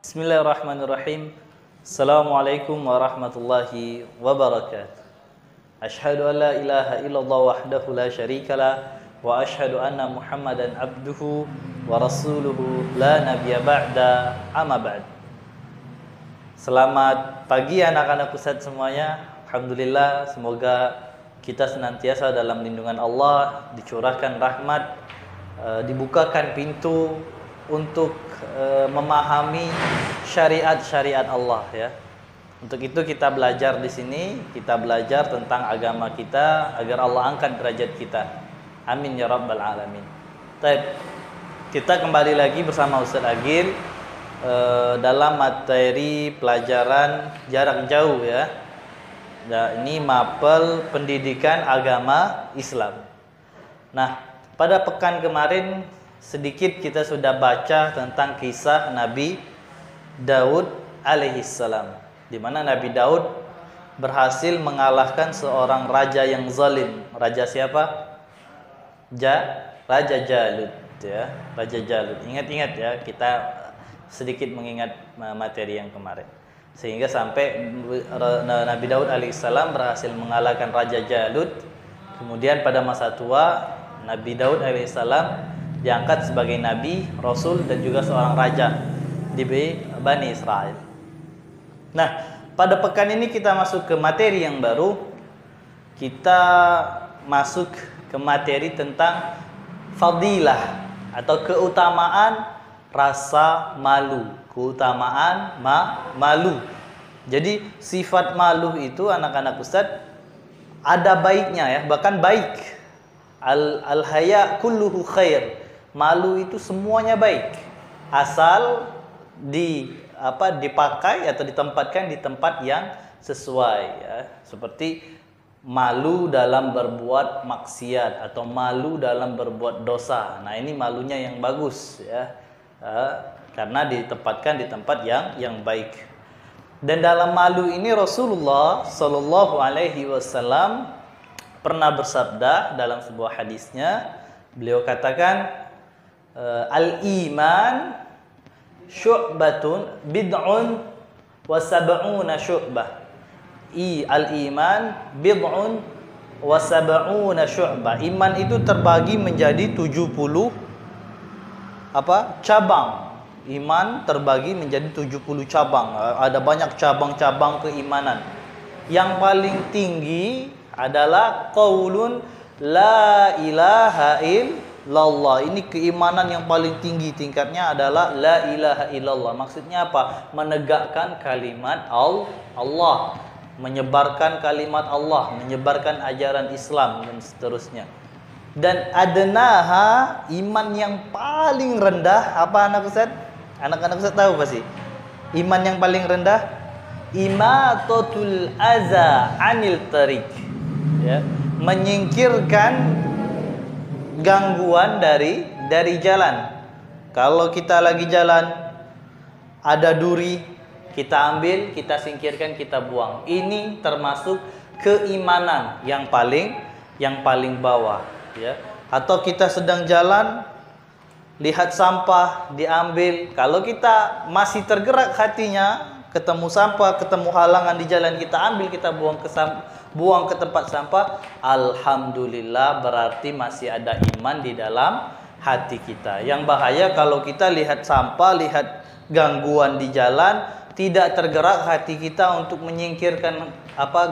Bismillahirrahmanirrahim. Assalamualaikum warahmatullahi wabarakatuh. Asyhadu an la ilaha illallah wahdahu la syarikalah wa asyhadu anna Muhammadan abduhu wa rasuluhu la nabiyya ba'da amma ba'd. Selamat pagi anak-anak Ustaz semuanya. Alhamdulillah, semoga kita senantiasa dalam lindungan Allah, dicurahkan rahmat, dibukakan pintu untuk memahami syariat-syariat Allah ya. Untuk itu kita belajar di sini, kita belajar tentang agama kita agar Allah angkat derajat kita. Amin ya rabbal alamin. Baik. Kita kembali lagi bersama Ustaz Agil dalam materi pelajaran jarak jauh ya. Nah, ini mapel pendidikan agama Islam. Nah, pada pekan kemarin sedikit kita sudah baca tentang kisah Nabi Daud alaihissalam, di mana Nabi Daud berhasil mengalahkan seorang raja yang zalim. Raja siapa? Raja Jalut ya, Raja Jalut. Ingat-ingat ya, kita sedikit mengingat materi yang kemarin. Sehingga sampai Nabi Daud alaihissalam berhasil mengalahkan Raja Jalut. Kemudian pada masa tua Nabi Daud alaihissalam diangkat sebagai nabi, rasul dan juga seorang raja di Bani Israel. Nah, pada pekan ini kita masuk ke materi yang baru. Kita masuk ke materi tentang fadilah atau keutamaan rasa malu. Keutamaan malu. Jadi sifat malu itu anak-anak Ustaz ada baiknya ya, bahkan baik. Al-haya kulluhu khair. Malu itu semuanya baik, asal dipakai atau ditempatkan di tempat yang sesuai ya. Seperti malu dalam berbuat maksiat atau malu dalam berbuat dosa. Nah, ini malunya yang bagus ya. Karena ditempatkan di tempat yang baik. Dan dalam malu ini Rasulullah Shallallahu alaihi wasallam pernah bersabda dalam sebuah hadisnya, beliau katakan, al-iman syu'batun bid'un wa sab'una syu'bah. Al-iman bid'un wa sab'una syu'bah. Iman itu terbagi menjadi 70 cabang. Iman terbagi menjadi 70 cabang. Ada banyak cabang-cabang keimanan. Yang paling tinggi adalah qaulun la ilaha illallah. Ini keimanan yang paling tinggi tingkatnya adalah la ilaha illallah. Maksudnya apa? Menegakkan kalimat Allah, menyebarkan kalimat Allah, menyebarkan ajaran Islam dan seterusnya. Dan adnaha, iman yang paling rendah apa anak Ustaz? Anak-anak Ustaz tahu pasti. Iman yang paling rendah imatatul aza anil tariq. Ya, menyingkirkan gangguan dari jalan. Kalau kita lagi jalan ada duri, kita ambil, kita singkirkan, kita buang. Ini termasuk keimanan yang paling bawah ya. Atau kita sedang jalan, lihat sampah, diambil. Kalau kita masih tergerak hatinya, ketemu sampah, ketemu halangan di jalan, kita ambil, kita buang ke tempat sampah, alhamdulillah, berarti masih ada iman di dalam hati kita. Yang bahaya kalau kita lihat sampah, lihat gangguan di jalan, tidak tergerak hati kita untuk menyingkirkan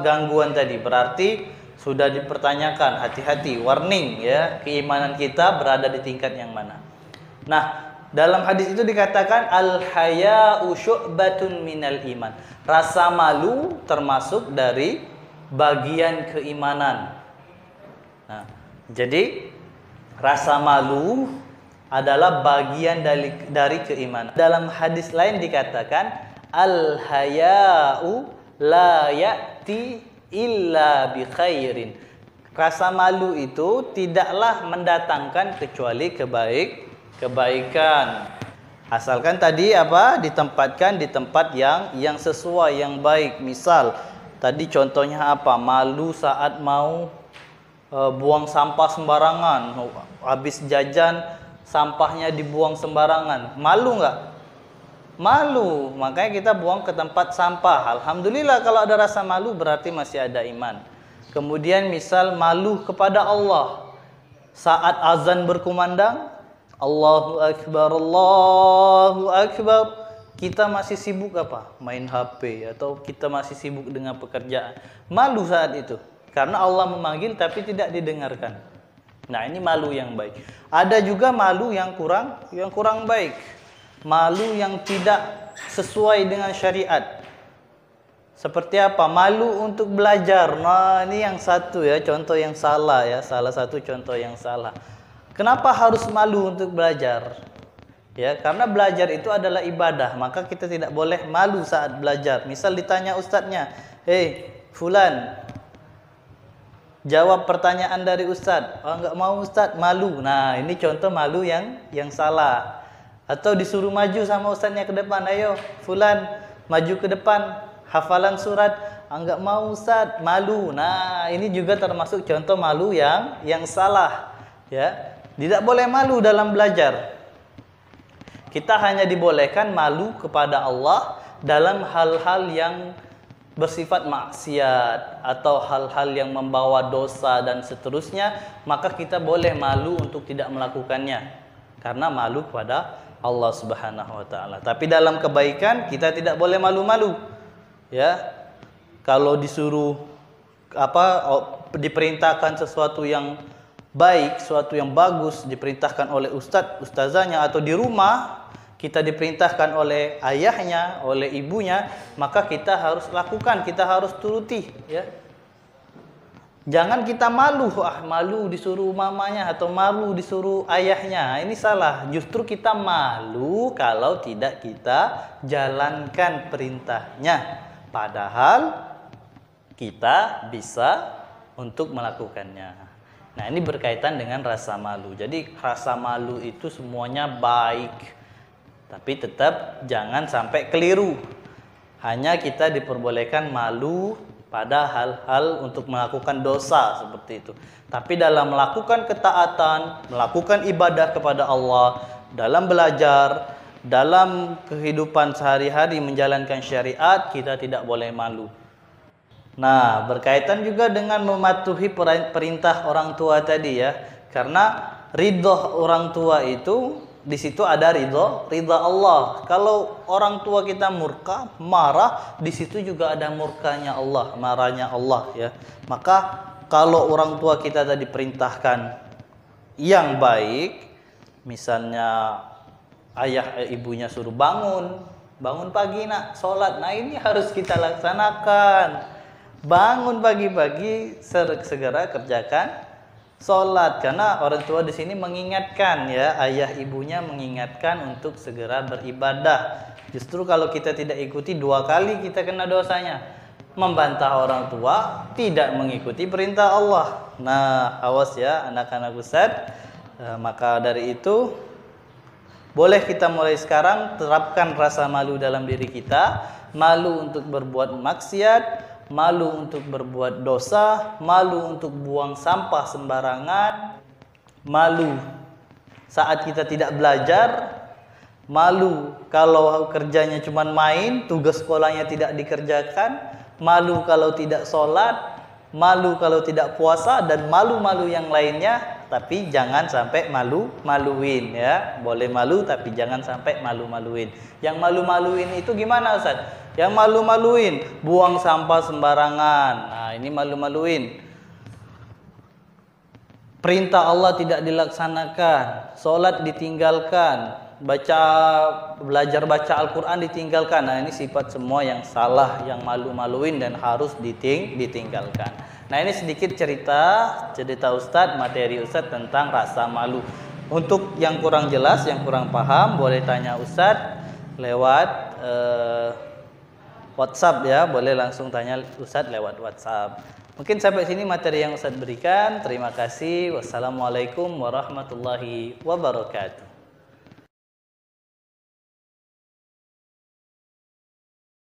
gangguan tadi, berarti sudah dipertanyakan. Hati-hati, warning ya, keimanan kita berada di tingkat yang mana. Nah, dalam hadis itu dikatakan al-haya'u syu'batun minal iman. Rasa malu termasuk dari bagian keimanan. Nah, jadi rasa malu adalah bagian dari keimanan. Dalam hadis lain dikatakan al-haya'u la ya'ti illa bi khairin. Rasa malu itu tidaklah mendatangkan kecuali kebaikan. Asalkan tadi ditempatkan di tempat yang sesuai, yang baik. Misal tadi contohnya malu saat mau buang sampah sembarangan, habis jajan sampahnya dibuang sembarangan. Malu nggak? Malu, makanya kita buang ke tempat sampah. Alhamdulillah kalau ada rasa malu berarti masih ada iman. Kemudian misal malu kepada Allah. Saat azan berkumandang, Allahu Akbar, Allahu Akbar. Kita masih sibuk apa? Main HP atau kita masih sibuk dengan pekerjaan. Malu saat itu. Karena Allah memanggil tapi tidak didengarkan. Nah, ini malu yang baik. Ada juga malu yang kurang baik. Malu yang tidak sesuai dengan syariat. Seperti apa? Malu untuk belajar. Nah, ini yang satu ya, contoh yang salah ya. Salah satu contoh yang salah. Kenapa harus malu untuk belajar? Ya, karena belajar itu adalah ibadah, maka kita tidak boleh malu saat belajar. Misal ditanya ustadznya, "Hei, fulan, jawab pertanyaan dari ustadz." "Oh, enggak mau ustadz, malu." Nah, ini contoh malu yang salah. Atau disuruh maju sama ustadznya ke depan, "Ayo, fulan, maju ke depan, hafalan surat." "Enggak mau ustadz, malu." Nah, ini juga termasuk contoh malu yang salah. Ya, tidak boleh malu dalam belajar. Kita hanya dibolehkan malu kepada Allah dalam hal-hal yang bersifat maksiat atau hal-hal yang membawa dosa dan seterusnya, maka kita boleh malu untuk tidak melakukannya karena malu kepada Allah Subhanahu wa taala. Tapi dalam kebaikan kita tidak boleh malu-malu. Ya. Kalau disuruh diperintahkan sesuatu yang baik, sesuatu yang bagus diperintahkan oleh ustazahnya atau di rumah kita diperintahkan oleh ayahnya, oleh ibunya, maka kita harus lakukan, kita harus turuti, ya. Jangan kita malu, malu disuruh mamanya atau malu disuruh ayahnya. Ini salah. Justru kita malu kalau tidak kita jalankan perintahnya. Padahal kita bisa untuk melakukannya. Nah, ini berkaitan dengan rasa malu. Jadi rasa malu itu semuanya baik. Tapi tetap jangan sampai keliru. Hanya kita diperbolehkan malu pada hal-hal untuk melakukan dosa seperti itu. Tapi dalam melakukan ketaatan, melakukan ibadah kepada Allah, dalam belajar, dalam kehidupan sehari-hari menjalankan syariat, kita tidak boleh malu. Nah, berkaitan juga dengan mematuhi perintah orang tua tadi ya. Karena ridho orang tua itu di situ ada ridha Allah. Kalau orang tua kita murka, marah, di situ juga ada murkanya Allah, marahnya Allah ya. Maka kalau orang tua kita tadi perintahkan yang baik, misalnya ayah ibunya suruh bangun pagi nak, sholat. Nah, ini harus kita laksanakan. Bangun pagi-pagi, segera kerjakan sholat, karena orang tua di sini mengingatkan ya, ayah ibunya mengingatkan untuk segera beribadah. Justru kalau kita tidak ikuti 2 kali kita kena dosanya. Membantah orang tua, tidak mengikuti perintah Allah. Nah, awas ya anak-anak Ustadz. Maka dari itu boleh kita mulai sekarang terapkan rasa malu dalam diri kita. Malu untuk berbuat maksiat, malu untuk berbuat dosa, malu untuk buang sampah sembarangan, malu saat kita tidak belajar, malu kalau kerjanya cuma main, tugas sekolahnya tidak dikerjakan, malu kalau tidak sholat, malu kalau tidak puasa, dan malu-malu yang lainnya. Tapi jangan sampai malu-maluin ya. Boleh malu tapi jangan sampai malu-maluin. Yang malu-maluin itu gimana Ustaz? Yang malu-maluin buang sampah sembarangan. Nah, ini malu-maluin. Perintah Allah tidak dilaksanakan, sholat ditinggalkan, belajar baca Al-Quran ditinggalkan. Nah, ini sifat semua yang salah, yang malu-maluin dan harus ditinggalkan. Nah, ini sedikit cerita Ustadz, materi Ustadz tentang rasa malu. Untuk yang kurang jelas, yang kurang paham, boleh tanya Ustadz lewat WhatsApp ya, boleh langsung tanya Ustadz lewat WhatsApp. Mungkin sampai sini materi yang Ustadz berikan. Terima kasih. Wassalamualaikum warahmatullahi wabarakatuh.